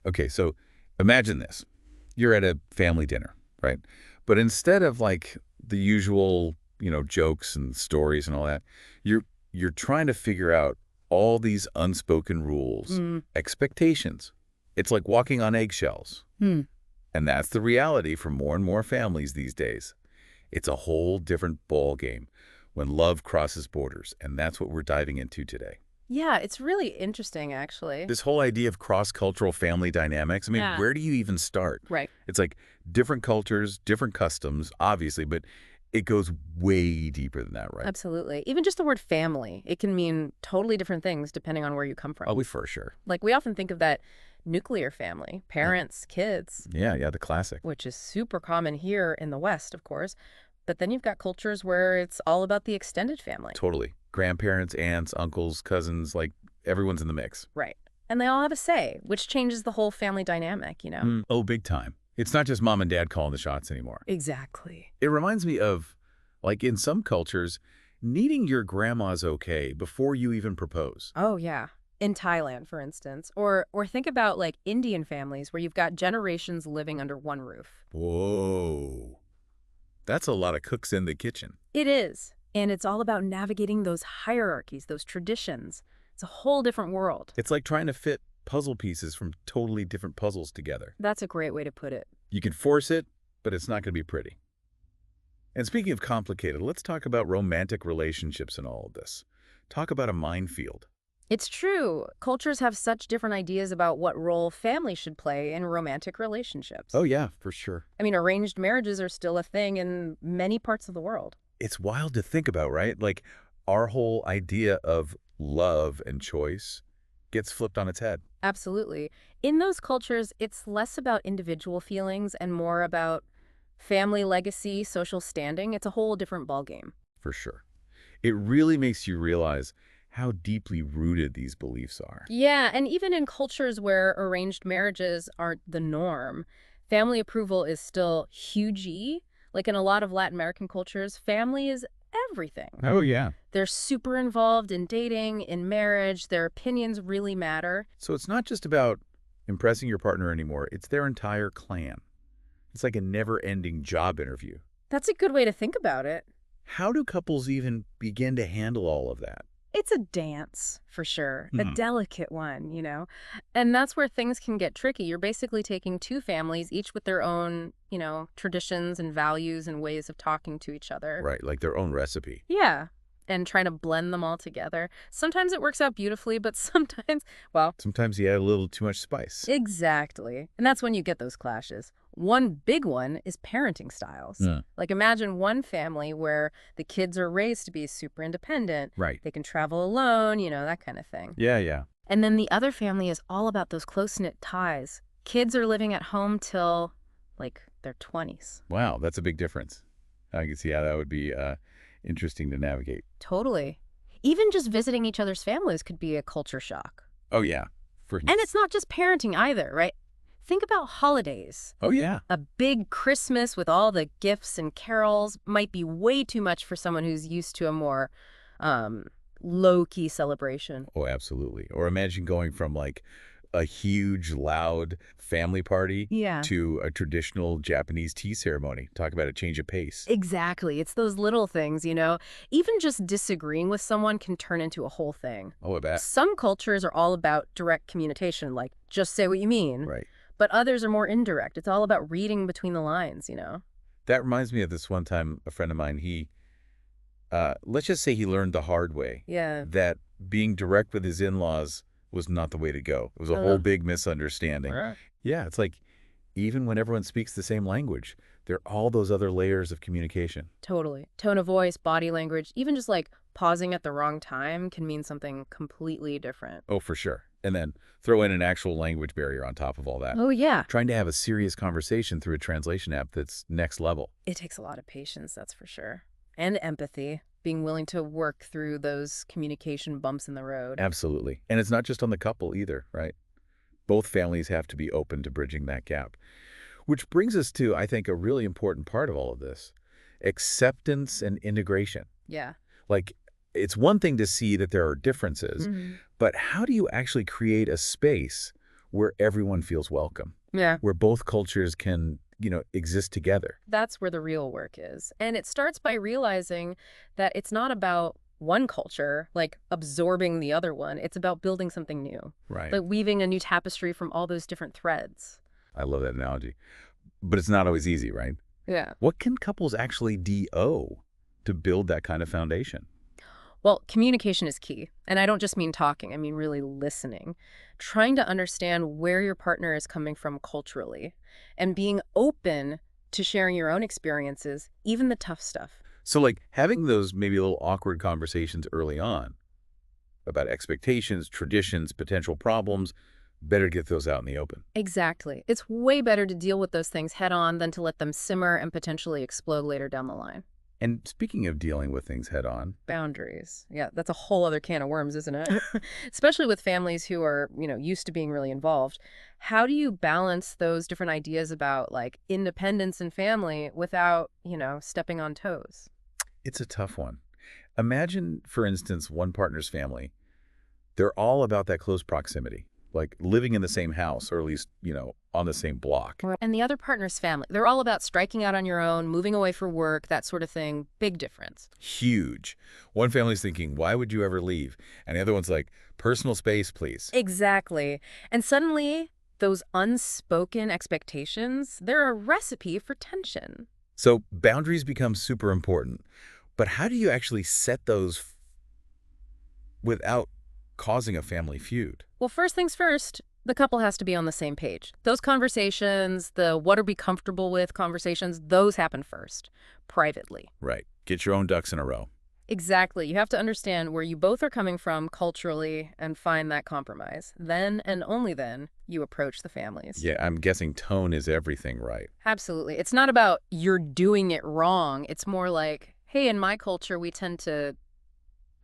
Okay, so imagine this. You're at a family dinner, right? But instead of like the usual, jokes and stories and all that, you're trying to figure out all these unspoken rules, Mm. expectations. It's like walking on eggshells. Hmm. And that's the reality for more and more families these days. It's a whole different ball game when love crosses borders, and that's what we're diving into today. Yeah, it's really interesting, actually. This whole idea of cross-cultural family dynamics, I mean, Yeah. where do you even start? Right. It's like different cultures, different customs, obviously, but it goes way deeper than that, right? Absolutely. Even just the word family, it can mean totally different things depending on where you come Oh, from. we for sure. Like, we often think of that nuclear family, Uh, parents, kids, yeah, the classic. which is super common here in the West, of course. But then you've got cultures where it's all about the extended family. Totally. Grandparents, aunts, uncles, cousins, like everyone's in the mix. Right. And they all have a say, which changes the whole family dynamic. Oh, big time. It's not just mom and dad calling the shots anymore. Exactly. It reminds me of, like in some cultures, needing your grandma's okay before you even propose. Oh, yeah. In Thailand, for instance. Or think about like Indian families where you've got generations living under one roof. Whoa. That's a lot of cooks in the kitchen. It is. And it's all about navigating those hierarchies, those traditions. It's a whole different world. It's like trying to fit puzzle pieces from totally different puzzles together. That's a great way to put it. You can force it, but it's not going to be pretty. And speaking of complicated, let's talk about romantic relationships in all of this. Talk about a minefield. It's true. Cultures have such different ideas about what role family should play in romantic relationships. Oh yeah, for sure. I mean, arranged marriages are still a thing in many parts of the world. It's wild to think about, right? Like our whole idea of love and choice gets flipped on its head, Absolutely. In those cultures, it's less about individual feelings and more about family legacy, social standing. It's a whole different ballgame. for sure. It really makes you realize how deeply rooted these beliefs are. Yeah, and even in cultures where arranged marriages aren't the norm, family approval is still huge. Like in a lot of Latin American cultures, family is everything. Oh, yeah. They're super involved in dating, in marriage. Their opinions really matter. So it's not just about impressing your partner anymore, it's their entire clan. It's like a never-ending job interview. That's a good way to think about it. How do couples even begin to handle all of that? It's a dance, for sure, a Hmm. delicate one. And that's where things can get tricky. You're basically taking two families, each with their own traditions and values and ways of talking to each other. Right, like their own recipe. Yeah. And trying to blend them all together. Sometimes it works out beautifully, but sometimes, well, Sometimes you add a little too much spice. exactly. And that's when you get those clashes. One big one is parenting styles. Yeah. Like imagine one family where the kids are raised to be super independent. Right. They can travel alone, that kind of thing. Yeah. And then the other family is all about those close-knit ties. Kids are living at home till, like, their 20s. Wow, that's a big difference. I can see how that would be interesting to navigate. Totally. Even just visiting each other's families could be a culture shock. Oh, yeah. For And it's not just parenting either, right? Think about holidays. Oh, yeah. A big Christmas with all the gifts and carols might be way too much for someone who's used to a more um, low-key celebration. Oh, absolutely. Or imagine going from like a huge, loud family party Yeah. to a traditional Japanese tea ceremony. Talk about a change of pace. Exactly. It's those little things. Even just disagreeing with someone can turn into a whole thing. Oh, I bet. Some cultures are all about direct communication, like just say what you mean. Right. But others are more indirect. It's all about reading between the lines. That reminds me of this one time, a friend of mine, let's just say he learned the hard way Yeah. that being direct with his in-laws was not the way to go. It was a Uh, whole big misunderstanding. Right. Yeah, it's like even when everyone speaks the same language, there are all those other layers of communication. Totally. Tone of voice, body language, even just like pausing at the wrong time can mean something completely different. Oh, for sure. And then throw in an actual language barrier on top of all that. Oh, yeah. Trying to have a serious conversation through a translation app that's next level. It takes a lot of patience, that's for sure. And empathy, being willing to work through those communication bumps in the road. Absolutely. And it's not just on the couple either, right? Both families have to be open to bridging that gap. Which brings us to, I think, a really important part of all of this. Acceptance and integration. Yeah. Like, it's one thing to see that there are differences, Mhm. but how do you actually create a space where everyone feels welcome, Yeah. where both cultures can, exist together. That's where the real work is. And it starts by realizing that it's not about one culture, like absorbing the other one. It's about building something new, Right. like weaving a new tapestry from all those different threads. I love that analogy. But it's not always easy, right? Yeah. What can couples actually do to build that kind of foundation? Well, communication is key. And I don't just mean talking, I mean really listening. Trying to understand where your partner is coming from culturally and being open to sharing your own experiences, even the tough stuff. So, like, having those maybe a little awkward conversations early on about expectations, traditions, potential problems, better get those out in the open. Exactly. It's way better to deal with those things head on than to let them simmer and potentially explode later down the line. And speaking of dealing with things head on, Boundaries. Yeah, that's a whole other can of worms, isn't it? Especially with families who are, used to being really involved. How do you balance those different ideas about like independence and family without, stepping on toes? it's a tough one. Imagine, for instance, one partner's family. They're all about that close proximity, like living in the same house or at least, on the same block. Right. And the other partner's family, they're all about striking out on your own, moving away for work, that sort of thing. Big difference. Huge. One family's thinking, why would you ever leave? And the other one's like, personal space, please. Exactly. And suddenly, those unspoken expectations, they're a recipe for tension. So boundaries become super important. But how do you actually set those without causing a family feud? Well, first things first, the couple has to be on the same page. Those conversations, the what are we comfortable with conversations, those happen first, privately. Right. Get your own ducks in a row. Exactly. You have to understand where you both are coming from culturally and find that compromise. Then and only then you approach the families. Yeah, I'm guessing tone is everything, right? Absolutely. It's not about you're doing it wrong. It's more like, hey, in my culture, we tend to,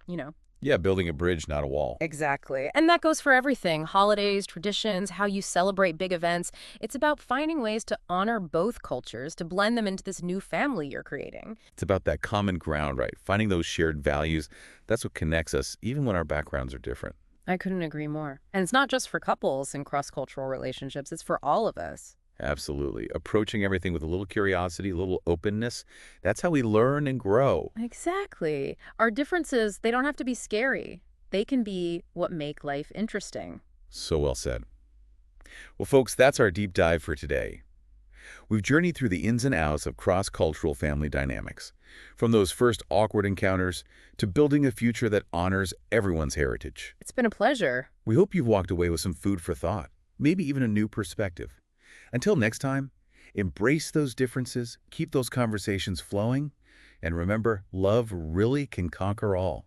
you know. Yeah, building a bridge, not a wall. Exactly. And that goes for everything. Holidays, traditions, how you celebrate big events. It's about finding ways to honor both cultures, to blend them into this new family you're creating. It's about that common ground, right? Finding those shared values. That's what connects us, even when our backgrounds are different. I couldn't agree more. And it's not just for couples in cross-cultural relationships, it's for all of us. Absolutely. Approaching everything with a little curiosity, a little openness. That's how we learn and grow. Exactly. Our differences, they don't have to be scary. They can be what make life interesting. So well said. Well, folks, that's our deep dive for today. We've journeyed through the ins and outs of cross-cultural family dynamics, from those first awkward encounters to building a future that honors everyone's heritage. It's been a pleasure. We hope you've walked away with some food for thought, maybe even a new perspective. Until next time, embrace those differences, keep those conversations flowing, and remember, love really can conquer all.